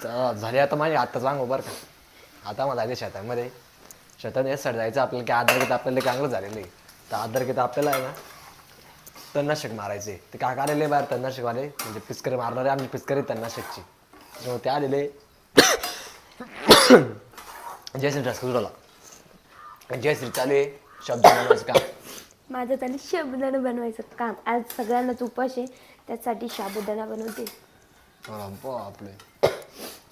झाली आता माझी आता सांगू बरं का. आता मला जायचं शेतामध्ये. शेतात यासाठी जायचं आपल्याला की आधार घेत आपल्याला चांगलं झालेलं आहे. तर आधार घेत आपल्याला आहे ना तणनाशक मारायचे. ते काय आलेले बाहेर तणनाशकवाले म्हणजे पिचकरी मारणारे आमची पिचकरी तणनाशकची. त्यामुळे ते आलेले जयश्री रसगुल्ला जयश्री चालू आहे शब्द बनवायचं काम. माझं त्याने साबुदाणा बनवायचं काम. आज सगळ्यांनाच उपास आहे, त्यासाठी साबुदाणा बनवते. आपले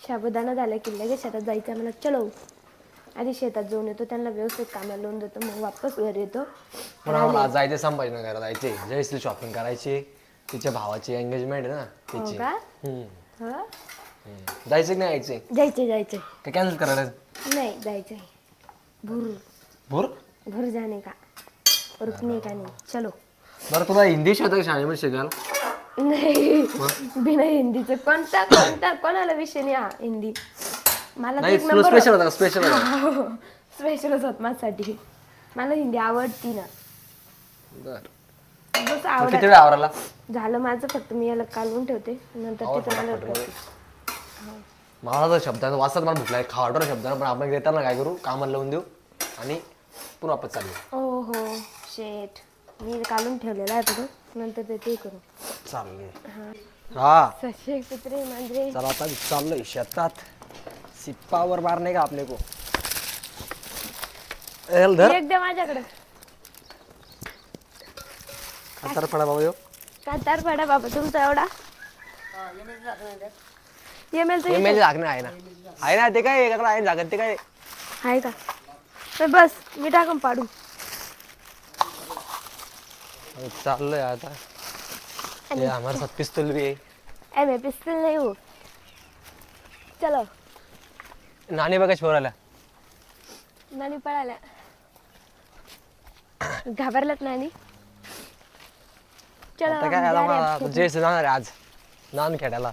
साबुदाणा झाला की लगेच शेतात जायचं मला. चलो आधी शेतात जाऊन येतो, त्यांना व्यवस्थित कामाला लावून देतो, मग वापस घरी येतो. पण आम्हाला जायचे संभाजीनगरला जायचे. जयश्री शॉपिंग करायची. तिच्या भावाची एंगेजमेंट आहे ना हो तिची. का? हं? जायचं की नाही यायचे जायचंय का कॅन्सल करायला? नाही जायचंय. भूर भूर भूर जाणे का रुकणे का नाही. चलो. बरं तुला हिंदी शिकवतं का शाळेमध्ये शिकायला? नाही बिना हिंदीचं कोणाला विषय नाही हा हिंदी. मला नाही एक नंबर स्पेशल होता स्पेशल स्पेशलच होत माझ्यासाठी. मला हिंदी आवडती ना. बरं बस किती आवडत वेळ आवराला? झालं माझं. फक्त मी याला कालवून ठेवते, नंतर तिथं मला करते. मला तर शब्दांचा वाचत मला भूक लागली खावडर शब्दांना. पण आपण देताना काय करू कामाला लावून देऊ आणि पुन्हा वापस चालू. ओ हो शेट मी कालून ठेवलेला आहे बघ, नंतर ते करू. चालले हा सशे कुत्रे मांजरे. चला आता चाललोय शेतात. सिप्पावर मारणे का आपले को धर एकदा माझ्याकडे खातर पडा बाबा. कातार पडा बाबा तुमचा एवढा. एमएल झाकणे आहे ना ते काय एकाकडे आहे झाकण ते काय आहे का? तर बस मी टाकून पाडू. चाललोय आता. ये हमारे साथ पिस्तौल भी है. मैं पिस्तल नहीं हूँ. चलो. नानी बघा छोराला नानी पळाल्या. घाबरल्यात नानी. चलो आता काय आता जयश्री जाणार आहे आज नान खेळायला.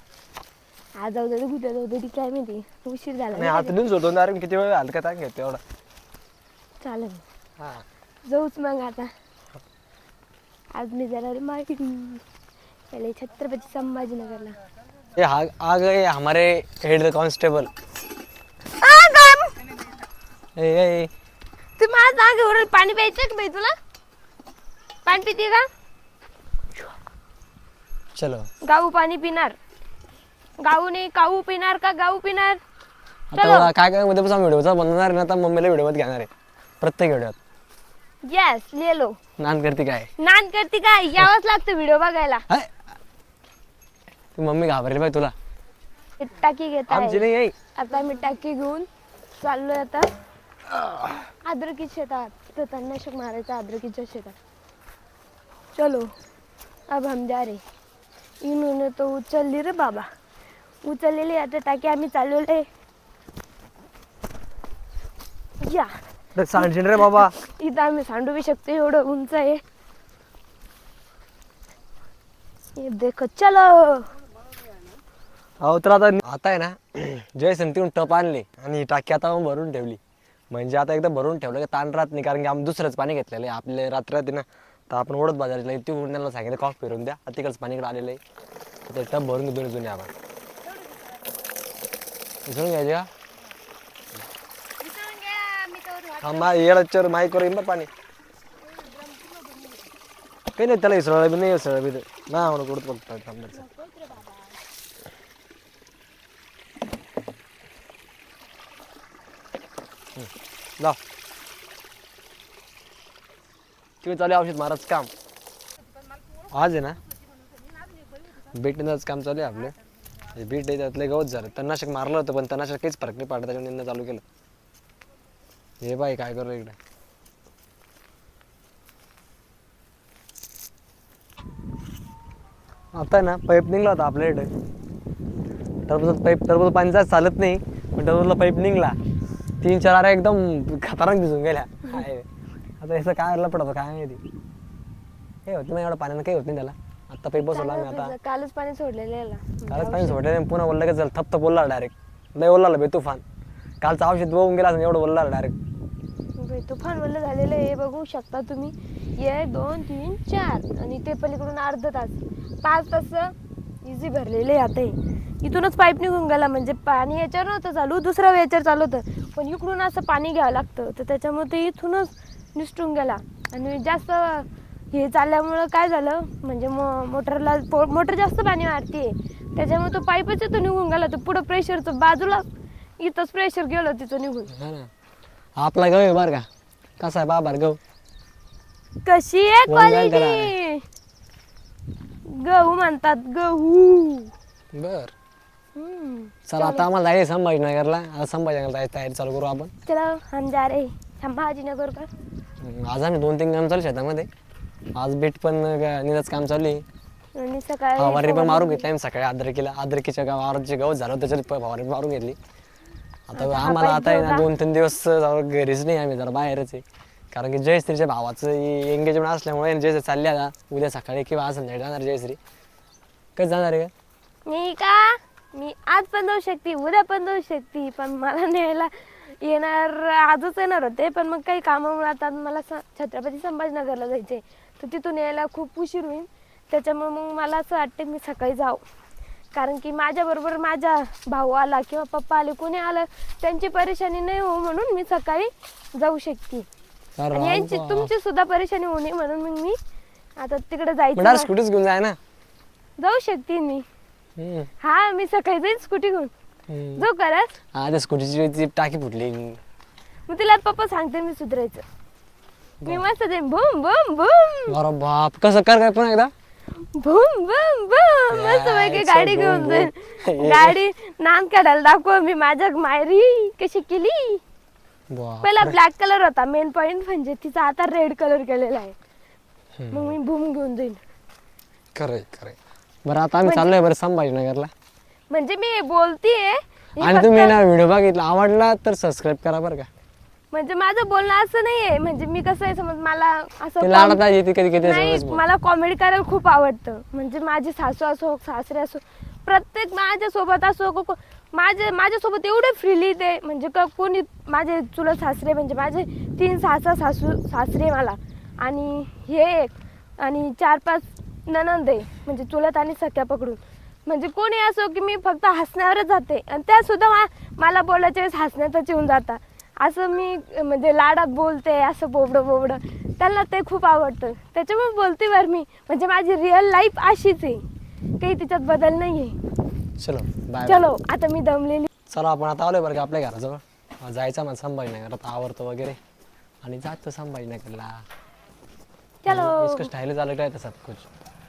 आज जाऊ दे कुठे जाऊ दे काय माहिती. उशीर झाला नाही आता देऊन सोडून अरे किती वेळ हलका ताक घेतो एवढा. चालेल हा जाऊच मग आता. आज मी जाणार मार्केटिंग पहले छत्रपति संभाजीनगरला. ये आ गए हमारे हेड कांस्टेबल. ए तू माझ्या जागेवर पाणी प्यायचं का बाई तुला? पाणी पिते का? चलो गाऊ पाणी पिणार. गाऊ नाही काऊ पिणार का गाऊ पिणार. आता काय काय मध्ये व्हिडिओचा बनवणार ना आता मम्मीला व्हिडिओ मध्ये घेणार आहे प्रत्येक व्हिडिओत. यस ले लो. नान करते काय नान करते काय यावंच लागतं व्हिडिओ बघायला. ती मम्मी घाबरली बाई तुला. टाकी घेत आमची नाही आहे. आता मी टाकी घेऊन चाललोय आता अद्रकी शेतात. तर तणनाशक मारायचं अद्रकीच्या शेतात. चलो अब हम जा रे. इन्होंने तो उचलली रे बाबा. उचललेली आता टाकी आम्ही चालवलंय. या सांडशील रे बाबा. इथं आम्ही सांडू बी शकतो एवढं उंच आहे. ये देखो चलो. हो तर आता आहे ना जयसन तिथून टप आणले आणि टाकी आता भरून ठेवली. म्हणजे आता एकदा भरून ठेवलं की ताण राहत नाही. कारण की आम्ही दुसरंच पाणी घेतलेलं आहे आपले रात्र राहते ना. तर आपण ओढत बाजारला ती त्यांना सांगितलं कॉफ फिरून द्या तिकडच पाणी इकडे आलेलं आहे. ते टप भरून घेऊन जुने आपण विसरून घ्यायचे का हा येळाच्यावर माईकवर येईल ना पाणी. काही नाही त्याला इसरळ बी नाही इसरळ बी ना म्हणून कुठं बघतो लाव किंवा चालू औषध मारायचं काम. आज आहे ना बीटच काम चालू आहे आपलं. बीट आहे त्यातलं गवत झालं. तणनाशक मारलं होतं पण तणनाशक काहीच फरक नाही पडत. त्याच्यामुळे निंदा चालू केलं. हे बाई काय करू इकडे. आता ना पाईप निघला होता आपल्या इकडे. टरबूजात पाईप टरबूज पाणी जास्त चालत नाही पण टरबूजला पाईप निघला. 3-4 आऱ्या एकदम खतरनाक भिजून गेल्या. आता याचं काय लपड होतं काय माहिती. हे होत नाही एवढं पाण्यानं काही होत नाही त्याला. आता पाईप बसवला आम्ही आता. कालच पाणी सोडलेलं. कालच पाणी सोडलं पुन्हा बोललं की चल थप्प बोलला डायरेक्ट. लय बोलला बे तुफान. कालचं औषध वाहून गेला एवढं बोलला डायरेक्ट. तुफान वल्ल झालेलं हे बघू शकता तुम्ही. 1 2 3 4 आणि ते पलीकडून अर्धा तास 5 तास इझी भरलेले आता हे. इथूनच पाईप निघून गेला म्हणजे पाणी याच्यावर नव्हतं चालू, दुसरं याच्यावर चालू होतं, पण इकडून असं पाणी घ्यावं लागतं, तर त्याच्यामुळे ते इथूनच निसटून गेला. आणि जास्त हे चालल्यामुळं काय झालं म्हणजे मोटर जास्त पाणी मारते, त्याच्यामुळे तो पाईपच इथं निघून गेला. तर पुढं प्रेशरचं बाजूला इथंच प्रेशर गेलं तिथं निघून. हा ना. आपला गहू आहे बरं का, कसा आहे बाबर गहू. कशी आहे वन बॅग क्वालिटी, गहू म्हणतात गहू. बर हम्म. चला आता आम्हाला जायचं संभाजीनगरला. आता संभाजीनगरला जायची तयारी चालू करू आपण. चलो हम जा रहे संभाजीनगर का. आज आम्ही 2-3 काम चालू शेतामध्ये. आज बीट पण निदाच काम चालू आहे. आणि सकाळी फवारणी पण मारून घेतली आम्ही सकाळी. अद्रकीच्या गावावर गवत झालं त्याच्यात फवारणी मारून घेतली. आता आम्हाला आता आहे ना 2-3 दिवस घरीच नाही, आम्ही जरा बाहेरच आहे. कारण की जयश्रीच्या भावाचं एंगेजमेंट असल्यामुळे जयश्री चालली आता उद्या सकाळी किंवा आज संध्याकाळी जाणार जयश्री. कधी जाणार आहे का? मी आज पण जाऊ शकते, उद्या पण जाऊ शकते, पण मला न्यायला आजच येणार होते, पण मग काही कामामुळे आता मला छत्रपती संभाजीनगरला जायचे, तर तिथून यायला खूप उशीर होईल. त्याच्यामुळे मग मला असं वाटतं मी सकाळी जाऊ, कारण की माझ्याबरोबर माझा भाऊ आला किंवा पप्पा आले, कोणी आलं त्यांची परेशानी नाही हो म्हणून मी सकाळी जाऊ शकते. आणि यांची तुमची सुद्धा परेशानी होऊ नये म्हणून मग मी आता तिकडे जायचं. स्कूटीच घेऊन जाय ना. जाऊ शकते मी. हा मी सकाळी जाईन स्कूटी घेऊन. जाऊ करत. हा त्या स्कूटीची टाकी फुटली. मग तिला पप्पा सांगते मी सुधारायचं. मी मस्त जाईन बूम बूम बूम. अरे बाप, कसं कर काय पण एकदा. बूम बूम बूम मस्त पैकी गाडी घेऊन जाईन. गाडी नाम काढायला दाखव मी माझ्या मायरी कशी केली. पहिला ब्लॅक कलर होता मेन पॉइंट, म्हणजे तिचा आता रेड कलर केलेला आहे. मग मी बूम घेऊन जाईन. खरंय. बरं आता आम्ही चाललोय बरं संभाजीनगरला. म्हणजे मी बोलतीये. आणि तुम्ही ना व्हिडिओ बघितला आवडला तर सबस्क्राईब करा बरं का. म्हणजे माझं बोलणं असं नाहीये, म्हणजे मी कसं आहे समज मला असं कधी मला कॉमेडी करायला खूप आवडतं. म्हणजे माझे सासू असो सासरे असो, प्रत्येक माझ्यासोबत असो माझ्यासोबत एवढे फ्रीली ते, म्हणजे कोणी माझे चुलत सासरे, म्हणजे माझे 3 सासरे मला, आणि हे एक आणि 4-5 ननंद आहे, म्हणजे चुलत आणि सख्या पकडून. म्हणजे कोणी असो की मी फक्त हसण्यावरच जाते, आणि त्या सुद्धा मला बोलायच्या वेळेस हसण्यातच येऊन जातात. असं मी म्हणजे लाडात बोलते, असं बोबडं त्यांना ते खूप आवडतं, त्याच्यामुळे बोलते बरं मी. म्हणजे माझी रिअल लाईफ अशीच आहे, काही तिच्यात बदल नाही आहे. चलो आता मी दमलेली. चला आपण आता आलोय बरं का आपल्या घराजवळ. जायचं मला संभाजीनगरात आवडतं वगैरे, आणि जातो संभाजीनगरला. चलो इसका स्टाइल अलग रहता सब कुछ.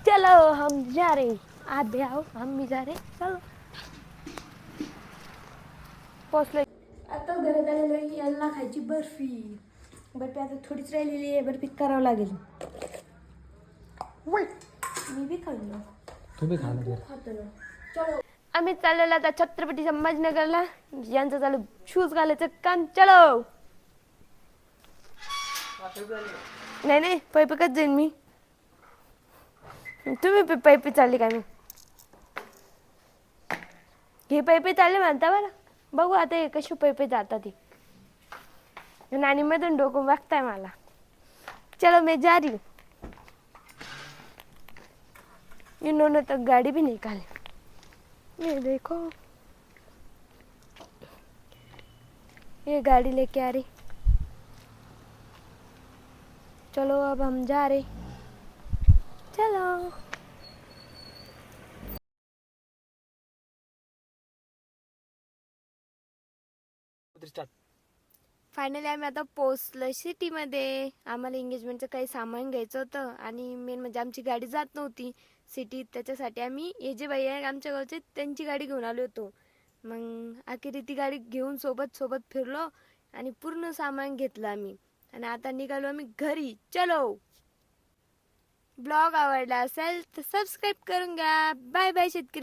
चलो हम जा रहे, आप भी आओ, हम भी जा रहे. चलो पोचले. आता घरात आलेलो आहे. यांना खायची बर्फी आता थोडीच राहिलेली आहे. बर्फी करावं लागेल. मी बी खाल्लो. तू बी खा ना. चलो आम्ही चाललेलो आता छत्रपती संभाजीनगरला. यांचं चालू शूज घालायचं काम. चलो. नाही पैपकच जाईन मी. तुम्ही पैपी चालली काय? मी हे पैपे चालले म्हणता बरं. बघू आता हे कशी पैपे जातात ती. नानी मधून डोकं बघताय मला. चलो मैं जा रही हूँ. इन्होंने तो गाड़ी भी निकाली. ये देखो ये गाड़ी लेके आ रही. चलो अब हम जा रहे. चलो. फायनली आम्ही आता पोचलो सिटीमध्ये. आम्हाला एंगेजमेंटचं काही सामान घ्यायचं होतं, आणि मेन म्हणजे आमची गाडी जात नव्हती सिटीत, त्याच्यासाठी आम्ही हे जे बाई आहे आमच्या गावचे त्यांची गाडी घेऊन आलो होतो. मग अखेरी ती गाडी घेऊन सोबत फिरलो आणि पूर्ण सामान घेतलं आम्ही, आणि आता निघालो आम्ही घरी. चलो. ब्लॉग आवडला असेल तर सबस्क्राईब करून घ्या. बाय बाय शेतकरी.